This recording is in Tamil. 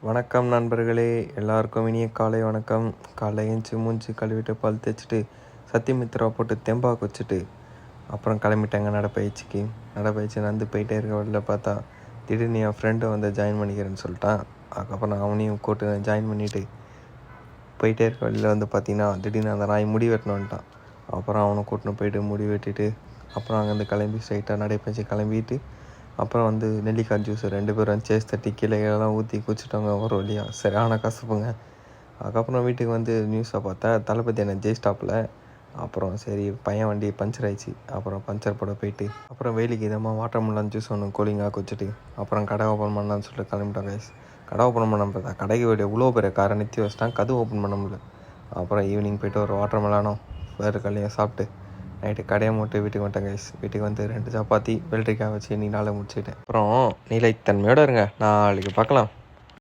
வணக்கம் நண்பர்களே, எல்லாருக்கும் இனிய காலை வணக்கம். காலை ஏஞ்சி மூஞ்சி கழுவிட்டு பல் தேய்ச்சிட்டு சத்தியமித்ரா போட்டு தெம்பா குச்சிட்டு அப்புறம் கிளம்பிட்டாங்க நடைப்பயிற்சிக்கு. நடைப்பயிற்சி நடந்து போயிட்டே இருக்க வழியில் பார்த்தா திடீர்னு என் ஃப்ரெண்டு வந்து ஜாயின் பண்ணிக்கிறேன்னு சொல்லிட்டான். அதுக்கப்புறம் நான் அவனையும் கூட்டு ஜாயின் பண்ணிவிட்டு போயிட்டே இருக்க வழியில் வந்து பார்த்தீங்கன்னா திடீர்னு அந்த நாய் முடி வெட்டணுன்ட்டான். அப்புறம் அவனை கூட்டின்னு போயிட்டு முடி வெட்டிட்டு அப்புறம் அங்கேருந்து கிளம்பி ஸ்ட்ரைட்டாக நடைப்பயிற்சி கிளம்பிட்டு அப்புறம் வந்து நெல்லிக்காய் ஜூஸ் 2 பேரும் சேஸ் தட்டி கீழேலாம் ஊற்றி குடிச்சிட்டாங்க ஒரு வழியாக. சரியான கசப்புங்க. அதுக்கப்புறம் வீட்டுக்கு வந்து நியூஸை பார்த்தா தளபதி என்ன ஜெயிஸ்டாப்பில். அப்புறம் சரி பையன் வண்டி பஞ்சர் ஆயிடுச்சு. அப்புறம் பஞ்சர் போட போயிட்டு அப்புறம் வெயிலுக்கு இதமாக வாட்டர் மெலன் ஜூஸ் ஒன்று கூலிங்காக குடிச்சிட்டு அப்புறம் கடை ஓப்பன் பண்ணலான்னு சொல்லிட்டு கிளம்பிட்டோம் கைஸ். கடை ஓப்பன் பண்ண பார்த்தா கடைக்கு வேண்டிய இவ்வளோ பெரிய காரை நிறுத்தி வச்சிட்டான். கதவு ஓப்பன் பண்ண முடியல. அப்புறம் ஈவினிங் போய்ட்டு ஒரு வாட்டர் மெலனும் வேறு கல்லையும் சாப்பிட்டு நைட்டு கடையை மட்டும் வீட்டுக்கு வந்துட்டேன் கைஸ். வீட்டுக்கு வந்து 2 சப்பாத்தி வெள்ளரிக்காய் வச்சு இன்னைக்கு நாளை முடிச்சுக்கிட்டேன். அப்புறம் நிலைத்தன்மையோடு இருங்க. நாளைக்கு பார்க்கலாம்.